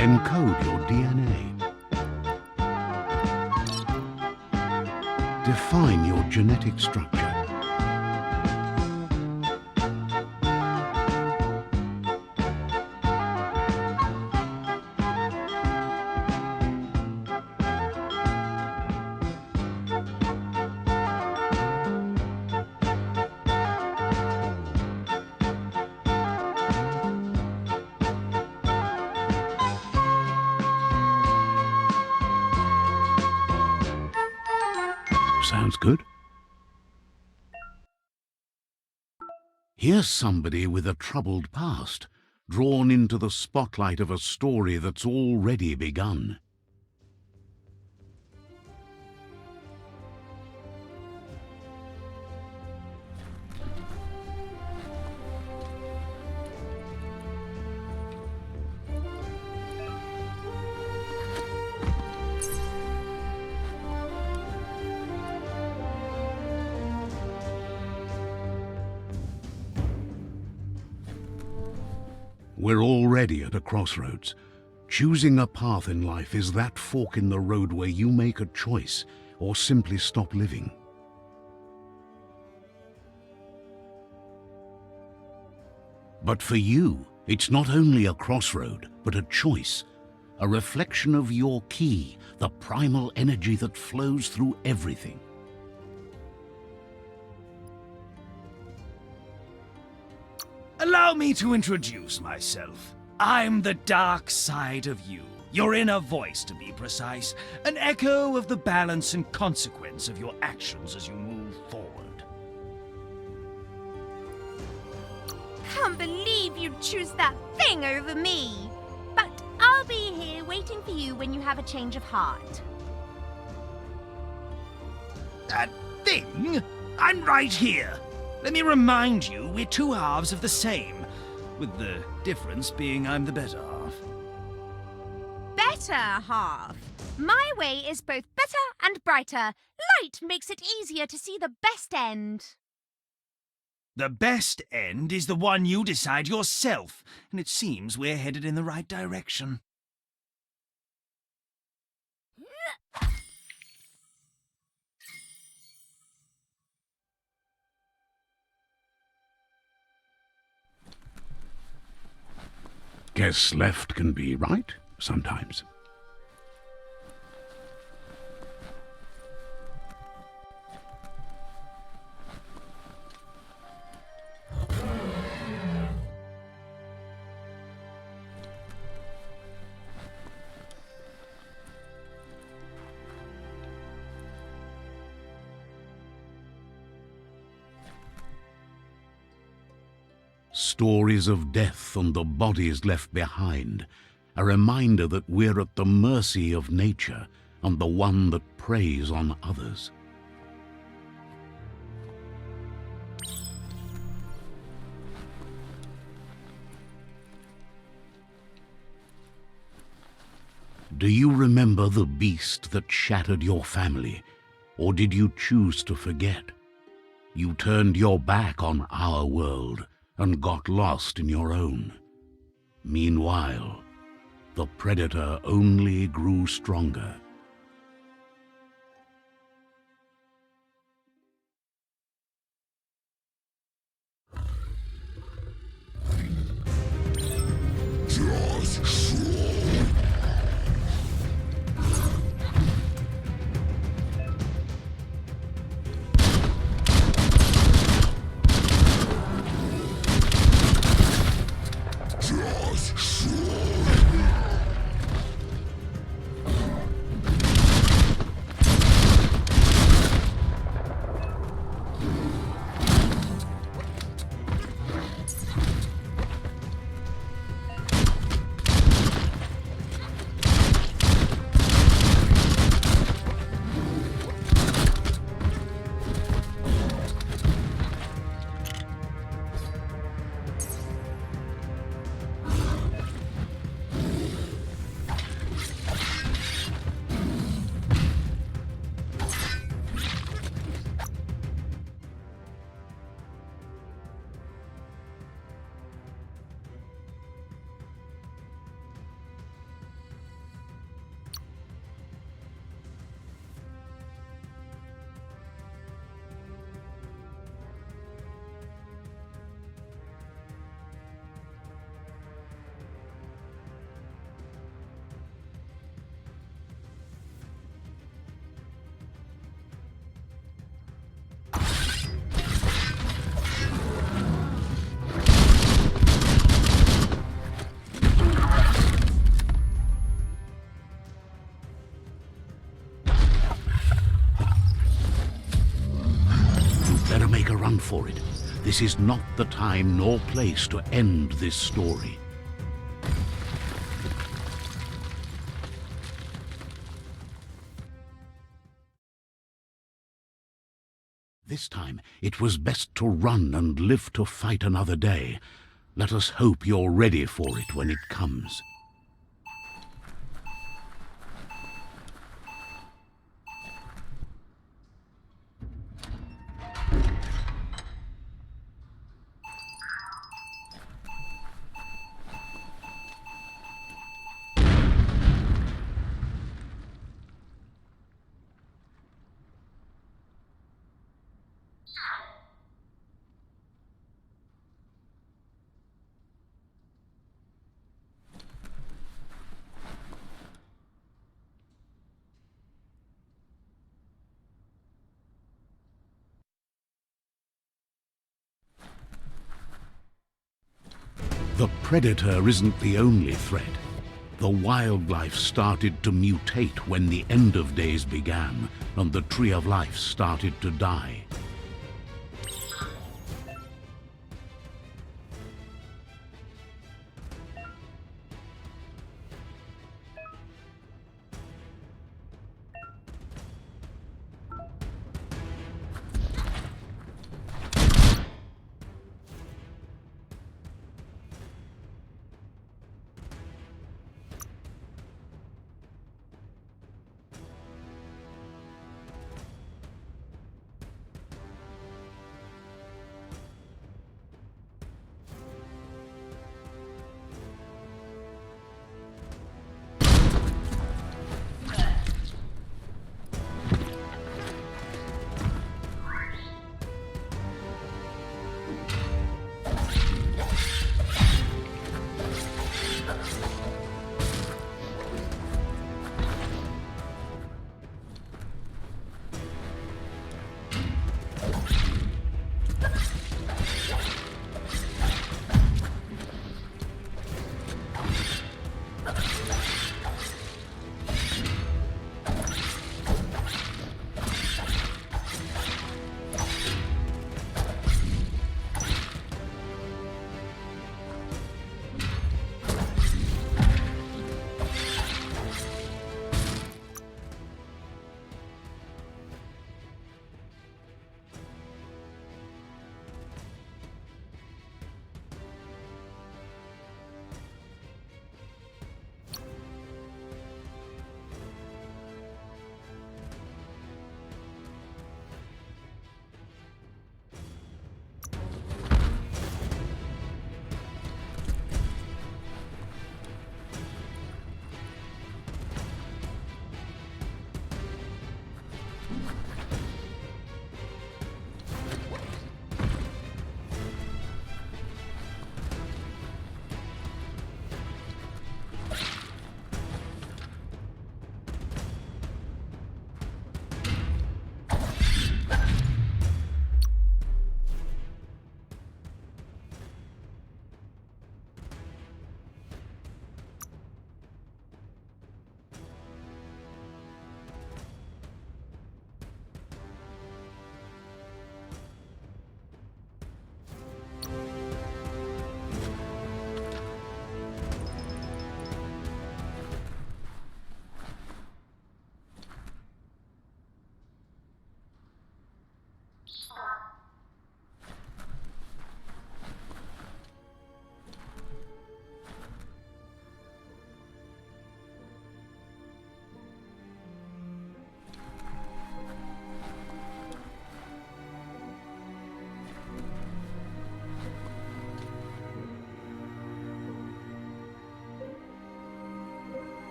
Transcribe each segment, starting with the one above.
Encode your DNA. Define your genetic structure. Sounds good. Here's somebody with a troubled past, drawn into the spotlight of a story that's already begun. We're already at a crossroads. Choosing a path in life is that fork in the road where you make a choice or simply stop living. But for you, it's not only a crossroad, but a choice, a reflection of your key, the primal energy that flows through everything. Allow me to introduce myself. I'm the dark side of you, your inner voice to be precise, an echo of the balance and consequence of your actions as you move forward. Can't believe you'd choose that thing over me. But I'll be here waiting for you when you have a change of heart. That thing? I'm right here. Let me remind you, we're two halves of the same, with the difference being I'm the better half. Better half? My way is both better and brighter. Light makes it easier to see the best end. The best end is the one you decide yourself, and it seems we're headed in the right direction. Guess left can be right sometimes. Stories of death and the bodies left behind, a reminder that we're at the mercy of nature and the one that preys on others. Do you remember the beast that shattered your family, or did you choose to forget? You turned your back on our world and got lost in your own. Meanwhile, the predator only grew stronger. This is not the time nor place to end this story. This time, it was best to run and live to fight another day. Let us hope you're ready for it when it comes. The predator isn't the only threat. The wildlife started to mutate when the end of days began, and the tree of life started to die.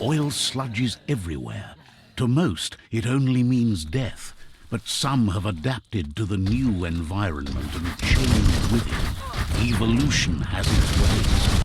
Oil sludges everywhere. To most, it only means death, but some have adapted to the new environment and changed with it. Evolution has its ways.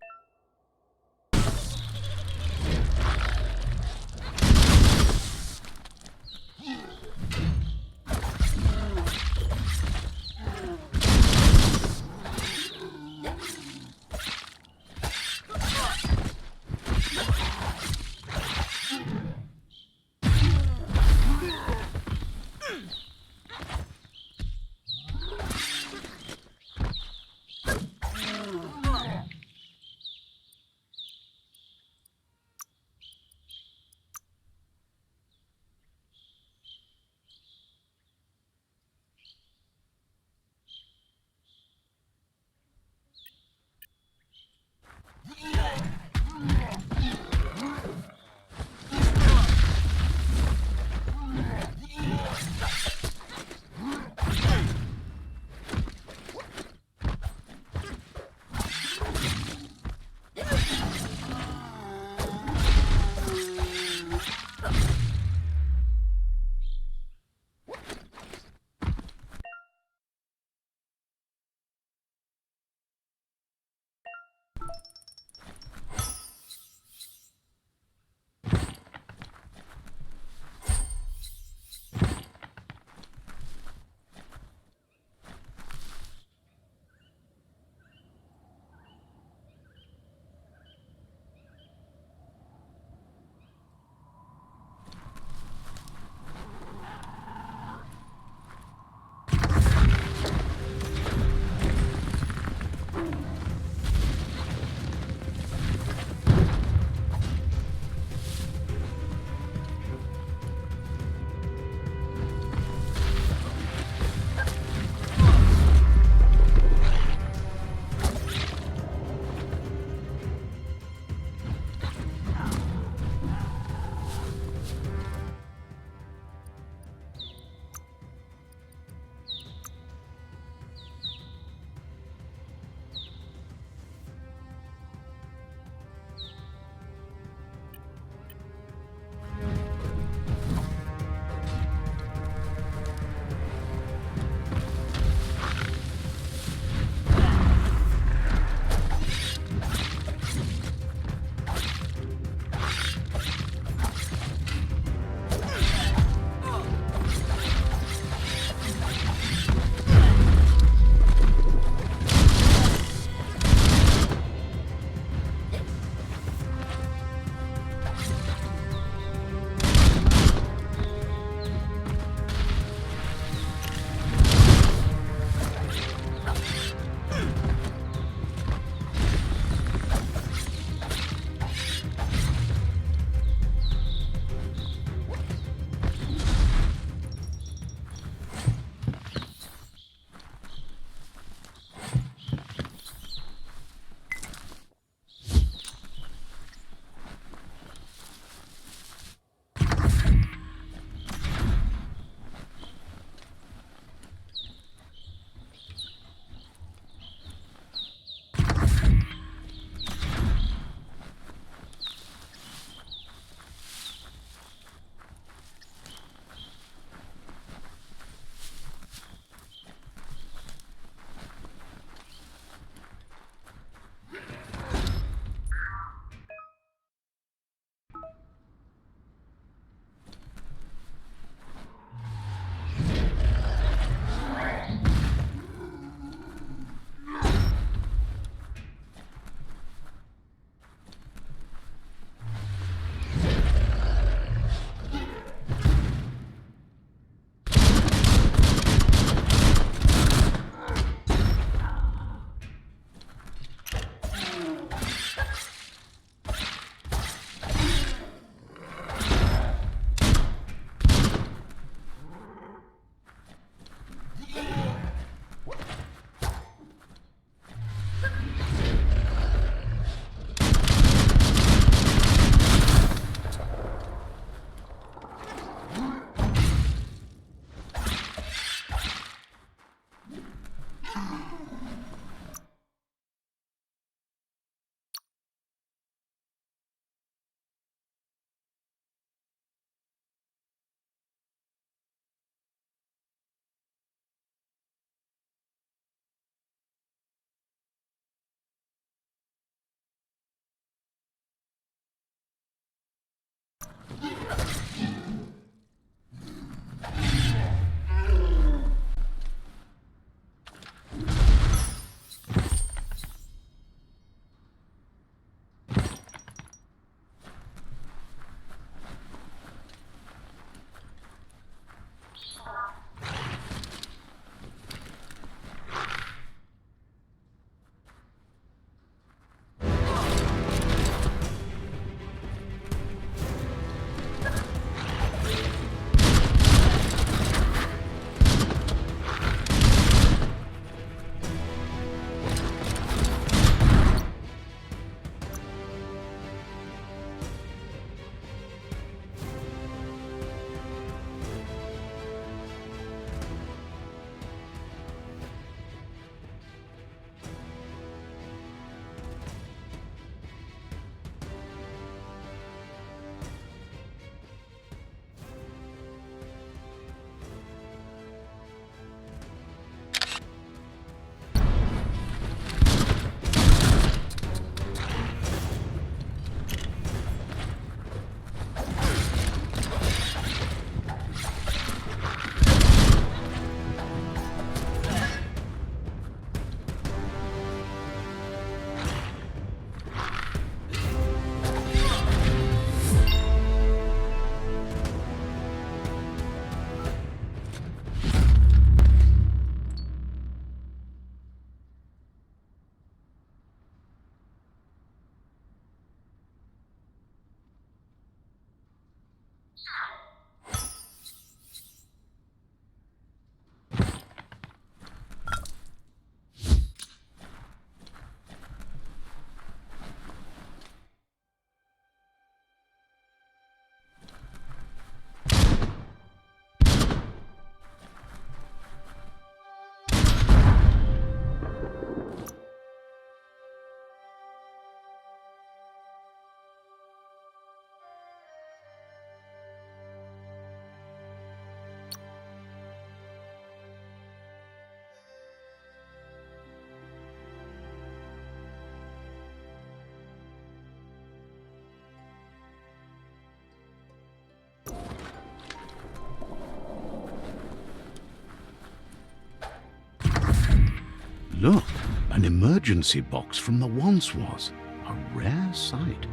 Look, an emergency box from the once was. A rare sight.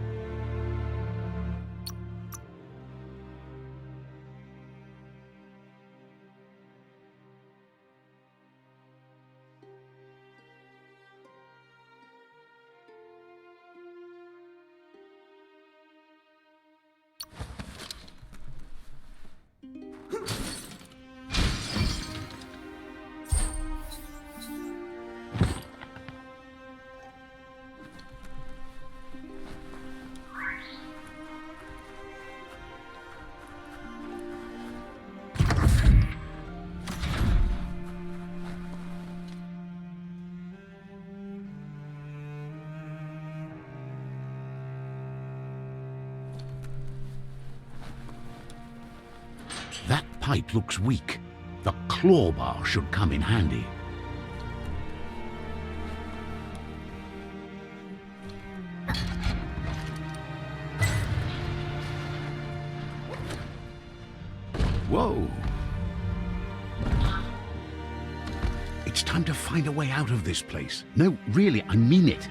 That pipe looks weak. The claw bar should come in handy. Whoa! It's time to find a way out of this place. No, really, I mean it.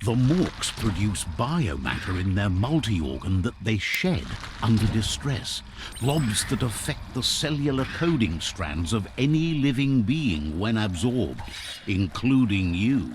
The Morks produce biomatter in their multi-organ that they shed under distress, blobs that affect the cellular coding strands of any living being when absorbed, including you.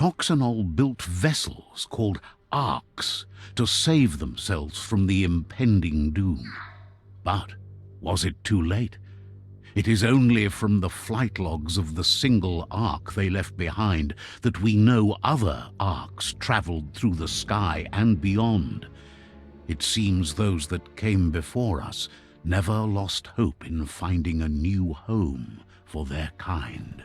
Toxanol built vessels called arks to save themselves from the impending doom. But was it too late? It is only from the flight logs of the single ark they left behind that we know other arks traveled through the sky and beyond. It seems those that came before us never lost hope in finding a new home for their kind.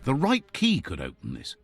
The right key could open this.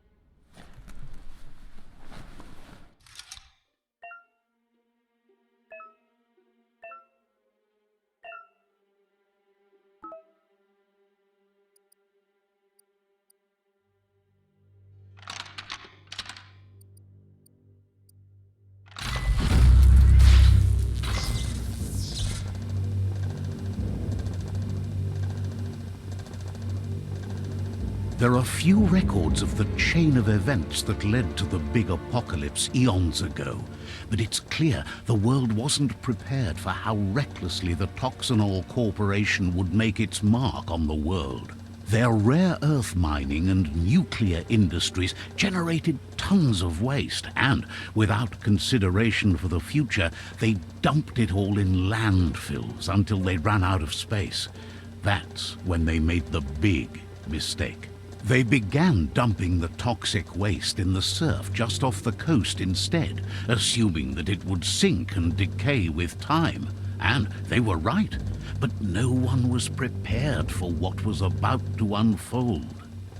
There are few records of the chain of events that led to the big apocalypse eons ago, but it's clear the world wasn't prepared for how recklessly the Toxanol Corporation would make its mark on the world. Their rare earth mining and nuclear industries generated tons of waste, and without consideration for the future, they dumped it all in landfills until they ran out of space. That's when they made the big mistake. They began dumping the toxic waste in the surf just off the coast instead, assuming that it would sink and decay with time. And they were right, but no one was prepared for what was about to unfold.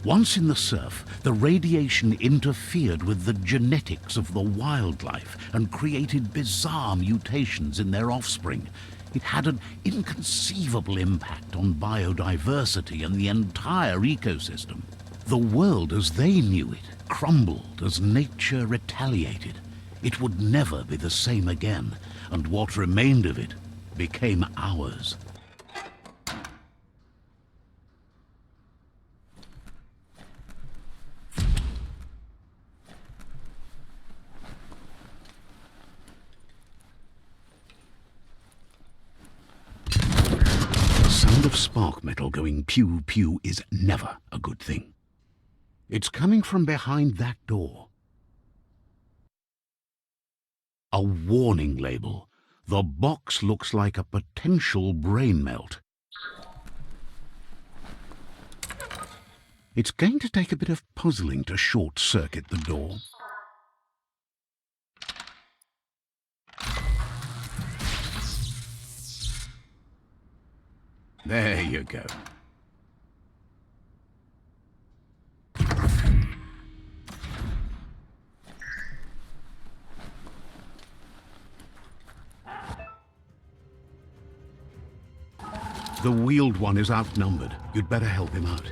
Once in the surf, the radiation interfered with the genetics of the wildlife and created bizarre mutations in their offspring. It had an inconceivable impact on biodiversity and the entire ecosystem. The world as they knew it crumbled as nature retaliated. It would never be the same again, and what remained of it became ours. The sound of spark metal going pew pew is never a good thing. It's coming from behind that door. A warning label. The box looks like a potential brain melt. It's going to take a bit of puzzling to short-circuit the door. There you go. The wheeled one is outnumbered. You'd better help him out.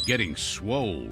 Getting swole.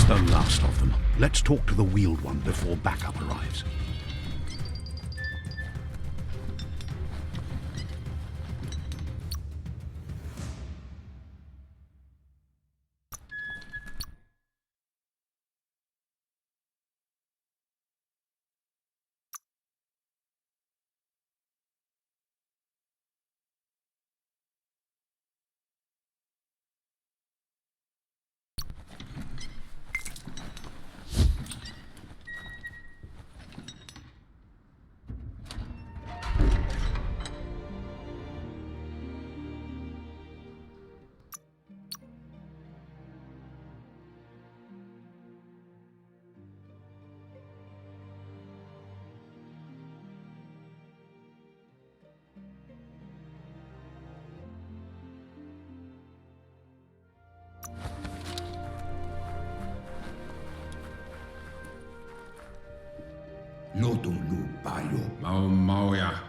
the last of them. Let's talk to the wheeled one before backup arrives.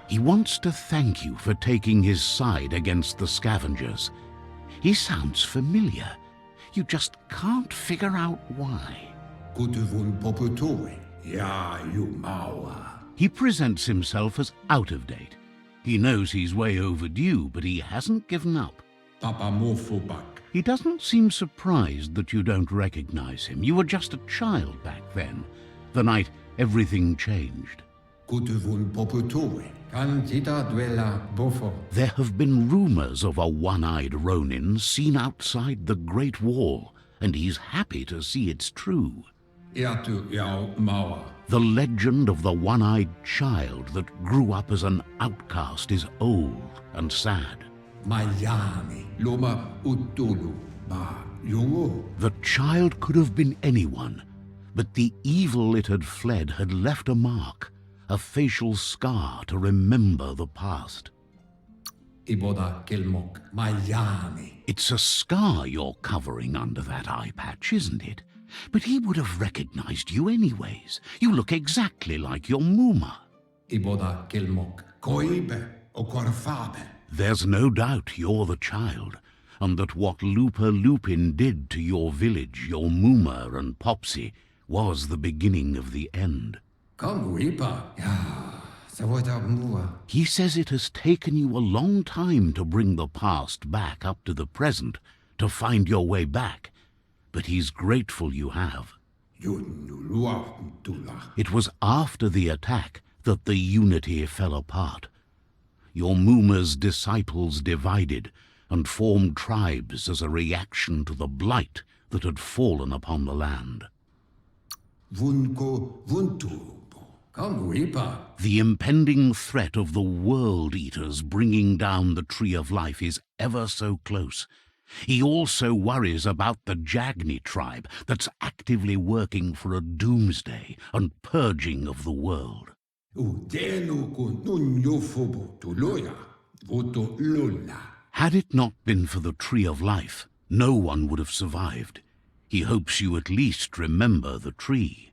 He wants to thank you for taking his side against the scavengers. He sounds familiar. You just can't figure out why. He presents himself as out of date. He knows he's way overdue, but he hasn't given up. He doesn't seem surprised that you don't recognize him. You were just a child back then, the night everything changed. There have been rumors of a one-eyed Ronin seen outside the Great Wall, and he's happy to see it's true. The legend of the one-eyed child that grew up as an outcast is old and sad. The child could have been anyone, but the evil it had fled had left a mark, a facial scar to remember the past. It's a scar you're covering under that eye patch, isn't it? But he would have recognized you anyways. You look exactly like your Muma. There's no doubt you're the child, and that what Lupa Lupin did to your village, your Muma and Popsy, was the beginning of the end. He says it has taken you a long time to bring the past back up to the present, to find your way back, but he's grateful you have. It was after the attack that the unity fell apart. Your Muma's disciples divided and formed tribes as a reaction to the blight that had fallen upon the land. The impending threat of the World Eaters bringing down the Tree of Life is ever so close. He also worries about the Jagni tribe that's actively working for a doomsday and purging of the world. Had it not been for the Tree of Life, no one would have survived. He hopes you at least remember the tree.